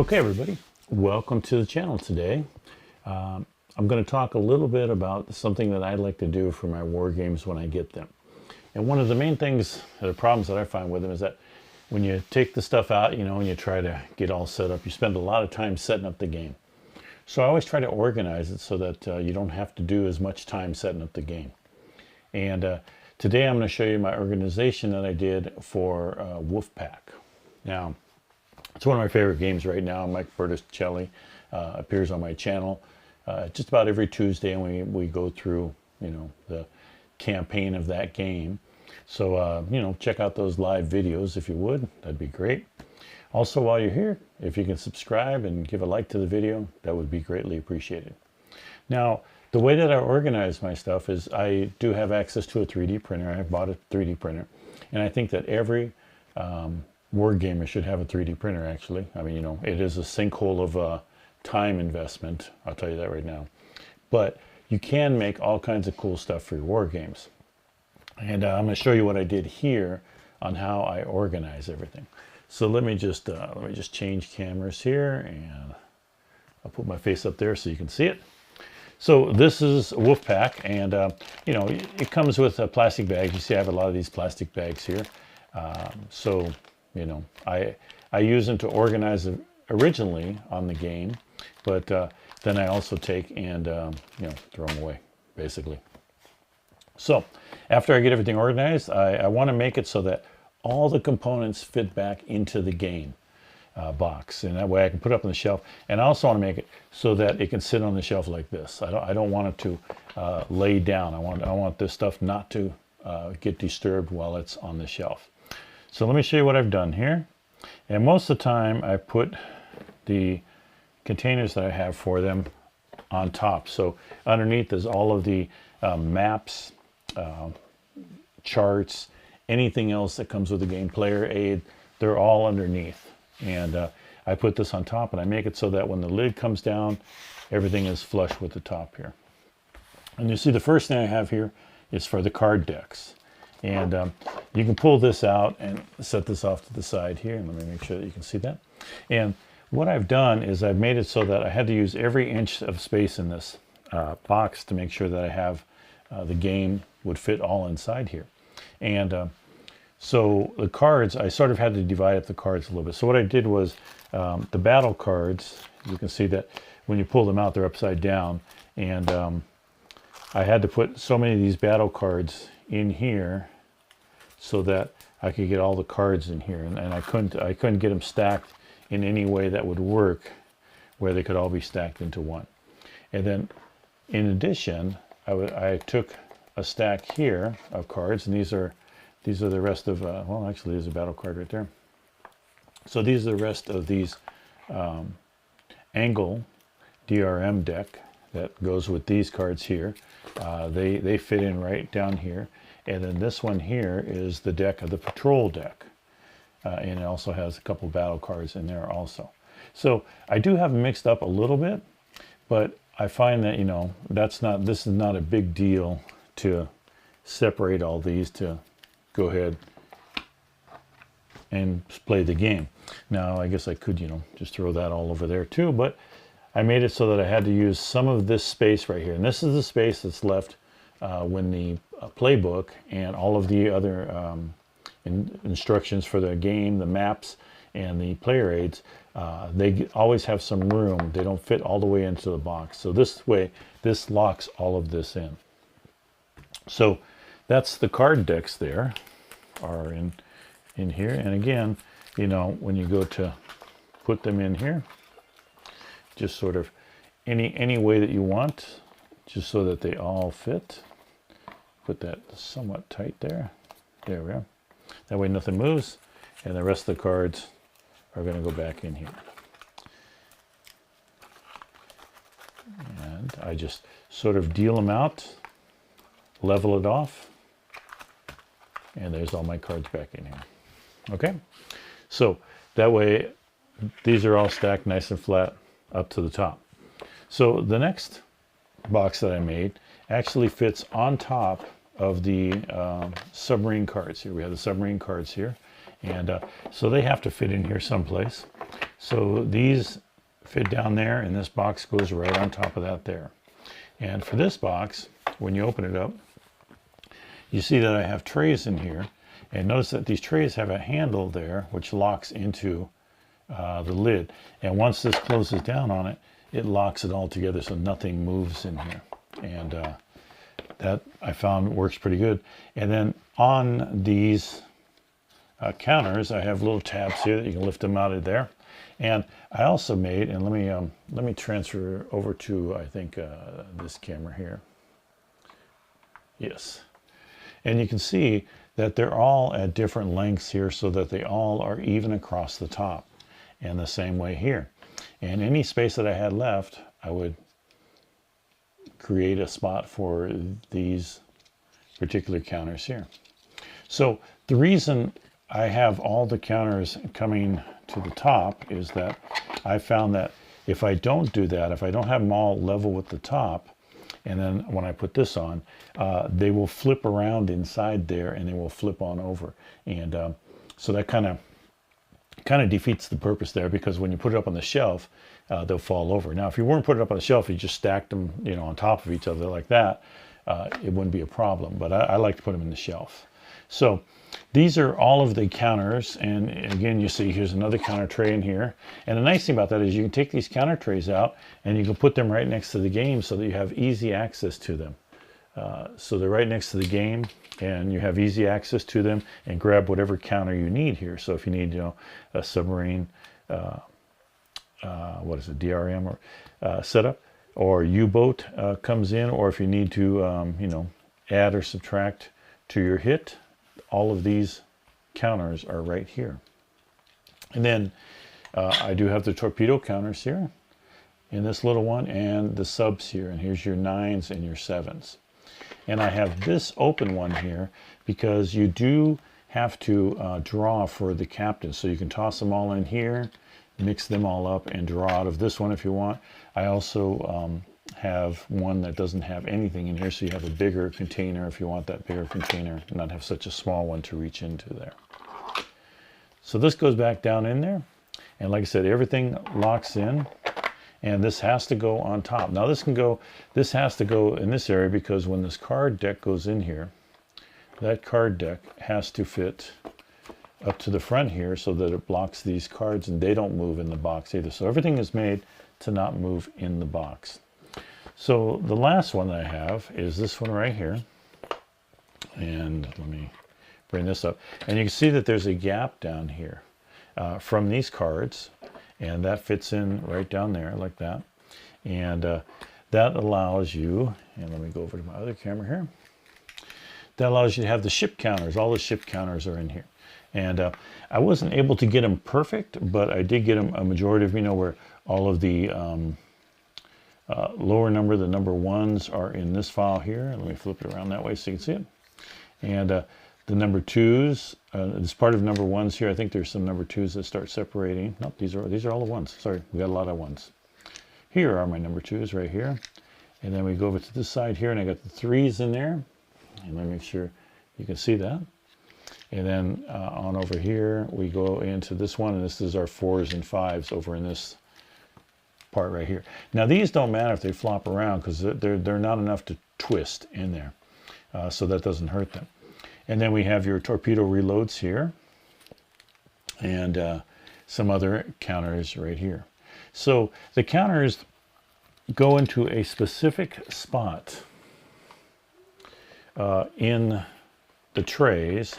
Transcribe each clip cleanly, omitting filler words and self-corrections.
Okay, everybody, welcome to the channel today. I'm going to talk a little bit about something that I like to do for my war games when I get them. And one of the main things, the problems that I find with them is that when you take the stuff out, and you try to get all set up, you spend a lot of time setting up the game. So I always try to organize it so that you don't have to do as much time setting up the game. And today I'm going to show you my organization that I did for WolfPack. Now, it's one of my favorite games right now. Mike Berticelli appears on my channel just about every Tuesday, and we go through, the campaign of that game. So, check out those live videos if you would. That'd be great. Also, while you're here, if you can subscribe and give a like to the video, that would be greatly appreciated. Now, the way that I organize my stuff is I do have access to a 3D printer. I bought a 3D printer, and I think that every war gamer should have a 3D printer, actually. I mean, it is a sinkhole of time investment, I'll tell you that right now. But you can make all kinds of cool stuff for your war games. And I'm going to show you what I did here on how I organize everything. So let me just change cameras here, and I'll put my face up there so you can see it. So this is WolfPack, and it comes with a plastic bag. You see I have a lot of these plastic bags here. I use them to organize it originally on the game, but then I also take and throw them away, basically. So after I get everything organized, I want to make it so that all the components fit back into the game box, and that way I can put it up on the shelf. And I also want to make it so that it can sit on the shelf like this. I don't want it to lay down. I want this stuff not to get disturbed while it's on the shelf. So let me show you what I've done here. And most of the time I put the containers that I have for them on top. So underneath is all of the maps, charts, anything else that comes with the game, player aid, they're all underneath. And I put this on top, and I make it so that when the lid comes down, everything is flush with the top here. And you see the first thing I have here is for the card decks. And you can pull this out and set this off to the side here. And let me make sure that you can see that. And what I've done is I've made it so that I had to use every inch of space in this box to make sure that I have the game would fit all inside here. And so the cards, I sort of had to divide up the cards a little bit. So what I did was the battle cards, you can see that when you pull them out, they're upside down. And I had to put so many of these battle cards in here so that I could get all the cards in here, and I couldn't get them stacked in any way that would work where they could all be stacked into one. And then in addition, I took a stack here of cards, and these are the rest of well, actually there's a battle card right there. So these are the rest of these angle DRM deck that goes with these cards here. They fit in right down here. And then this one here is the deck of the patrol deck. And it also has a couple battle cards in there also. So I do have them mixed up a little bit, but I find that, this is not a big deal to separate all these to go ahead and play the game. Now, I guess I could, just throw that all over there too, but I made it so that I had to use some of this space right here. And this is the space that's left when the playbook and all of the other instructions for the game, the maps, and the player aids, they always have some room. They don't fit all the way into the box. So this way, this locks all of this in. So that's the card decks there are in here. And again, when you go to put them in here, just sort of any way that you want, just so that they all fit. Put that somewhat tight there. There we are. That way nothing moves, and the rest of the cards are going to go back in here. And I just sort of deal them out, level it off, and there's all my cards back in here. Okay? So that way these are all stacked nice and flat up to the top. So the next box that I made actually fits on top of the submarine cards here. We have the submarine cards here, and so they have to fit in here someplace. So these fit down there, and this box goes right on top of that there. And for this box, when you open it up, you see that I have trays in here. And notice that these trays have a handle there which locks into the lid. And once this closes down on it, it locks it all together so nothing moves in here. And that I found works pretty good. And then on these counters, I have little tabs here that you can lift them out of there. And I also made, and let me transfer over to, I think, this camera here. Yes. And you can see that they're all at different lengths here so that they all are even across the top. And the same way here. And any space that I had left, I would create a spot for these particular counters here. So the reason I have all the counters coming to the top is that I found that if I don't do that, if I don't have them all level with the top, and then when I put this on, they will flip around inside there and they will flip on over. And so that kind of defeats the purpose there, because when you put it up on the shelf, they'll fall over. Now, if you weren't putting it up on the shelf, you just stacked them, you know, on top of each other like that, it wouldn't be a problem. But I like to put them in the shelf. So these are all of the counters, and again, you see here's another counter tray in here. And the nice thing about that is you can take these counter trays out and you can put them right next to the game so that you have easy access to them. So they're right next to the game, and you have easy access to them and grab whatever counter you need here. So if you need, you know, a submarine, what is it, DRM or setup, or U-boat comes in, or if you need to, you know, add or subtract to your hit, all of these counters are right here. And then I do have the torpedo counters here in this little one, and the subs here, and here's your 9s and your 7s. And I have this open one here because you do have to draw for the captain. So you can toss them all in here, mix them all up, and draw out of this one if you want. I also have one that doesn't have anything in here, so you have a bigger container if you want that bigger container and not have such a small one to reach into there. So this goes back down in there, and like I said, everything locks in. And this has to go on top. Now this has to go in this area because when this card deck goes in here, that card deck has to fit up to the front here so that it blocks these cards and they don't move in the box either. So everything is made to not move in the box. So the last one that I have is this one right here. And let me bring this up. And you can see that there's a gap down here from these cards. And that fits in right down there like that. And that allows you, and let me go over to my other camera here. That allows you to have the ship counters. All the ship counters are in here. And I wasn't able to get them perfect, but I did get them a majority of, you know, where all of the lower number, the number 1s are in this file here. Let me flip it around that way so you can see it. And the number 2s, it's part of number 1s here. I think there's some number 2s that start separating. Nope, these are all the 1s. Sorry, we got a lot of 1s. Here are my number 2s right here. And then we go over to this side here, and I got the 3s in there. And let me make sure you can see that. And then on over here, we go into this one, and this is our 4s and 5s over in this part right here. Now these don't matter if they flop around because they're not enough to twist in there. So that doesn't hurt them. And then we have your torpedo reloads here, and some other counters right here. So the counters go into a specific spot in the trays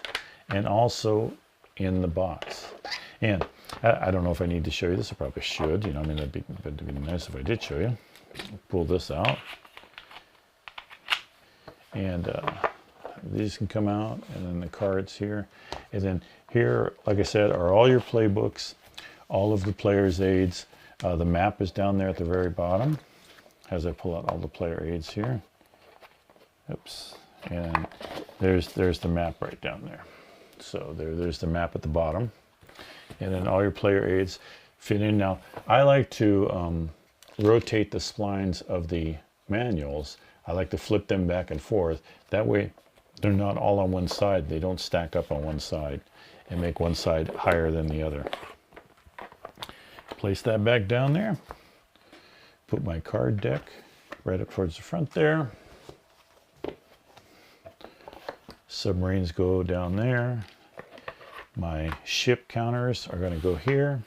and also in the box. And I don't know if I need to show you this. I probably should. You know, I mean, it'd be nice if I did show you. Pull this out, and these can come out, and then the cards here. And then here, like I said, are all your playbooks, all of the player's aids. The map is down there at the very bottom as I pull out all the player aids here. Oops. And there's the map right down there. So there's the map at the bottom. And then all your player aids fit in. Now, I like to rotate the splines of the manuals. I like to flip them back and forth. That way, they're not all on one side. They don't stack up on one side and make one side higher than the other. Place that back down there. Put my card deck right up towards the front there. Submarines go down there. My ship counters are going to go here.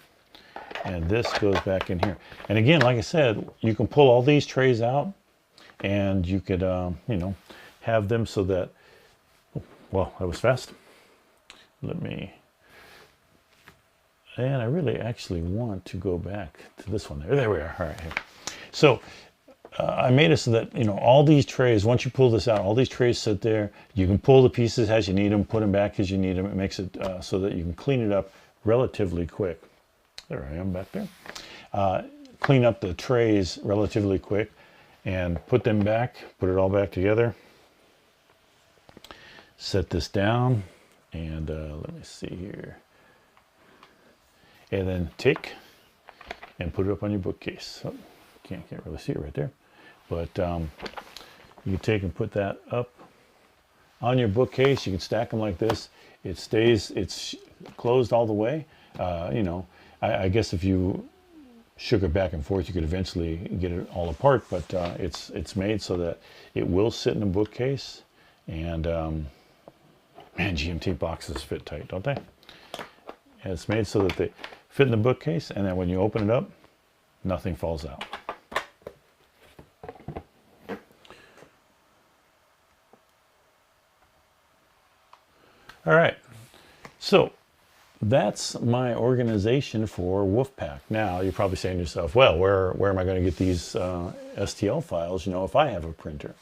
And this goes back in here. And again, like I said, you can pull all these trays out and you could, you know, have them so that, well, that was fast. Let me, and I really actually want to go back to this one there. There we are. All right. Here. So I made it so that, you know, all these trays, once you pull this out, all these trays sit there. You can pull the pieces as you need them, put them back as you need them. It makes it so that you can clean it up relatively quick. There I am back there. Clean up the trays relatively quick and put them back, put it all back together. Set this down and let me see here. And then take and put it up on your bookcase. Oh, can't really see it right there. But you can take and put that up on your bookcase. You can stack them like this. It stays, it's closed all the way. You know, I guess if you shook it back and forth, you could eventually get it all apart, but it's made so that it will sit in a bookcase. And man, GMT boxes fit tight, don't they? And it's made so that they fit in the bookcase, and then when you open it up, nothing falls out. All right, so that's my organization for WolfPack. Now, you're probably saying to yourself, well, where am I going to get these STL files, you know, if I have a printer?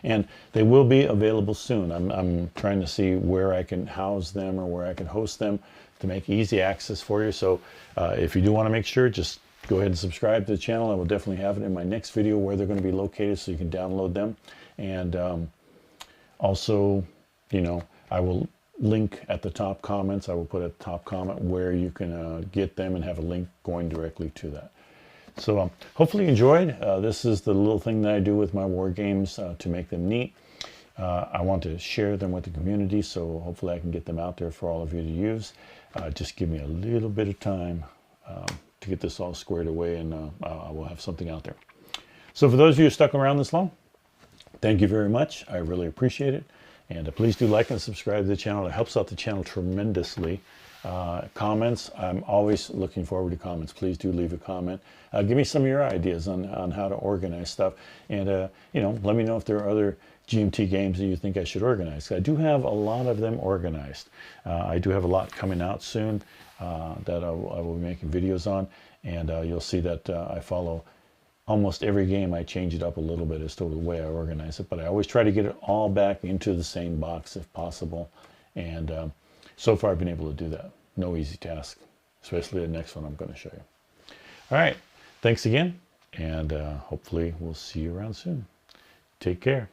And they will be available soon. I'm trying to see where I can house them or where I can host them to make easy access for you. So if you do want to make sure, just go ahead and subscribe to the channel. I will definitely have it in my next video where they're going to be located so you can download them. And also, you know, I will link at the top comments. I will put at the top comment where you can get them and have a link going directly to that. So hopefully you enjoyed. This is the little thing that I do with my war games to make them neat. I want to share them with the community, so hopefully I can get them out there for all of you to use. Just give me a little bit of time to get this all squared away, and I will have something out there. So for those of you who stuck around this long, thank you very much. I really appreciate it. And please do like and subscribe to the channel. It helps out the channel tremendously. Comments, I'm always looking forward to comments. Please do leave a comment. Give me some of your ideas on how to organize stuff. And, you know, let me know if there are other GMT games that you think I should organize. I do have a lot of them organized. I do have a lot coming out soon that I will be making videos on. And you'll see that I follow almost every game. I change it up a little bit as to the way I organize it. But I always try to get it all back into the same box if possible. And so far I've been able to do that. No easy task, especially the next one I'm going to show you. All right, thanks again, and hopefully we'll see you around soon. Take care.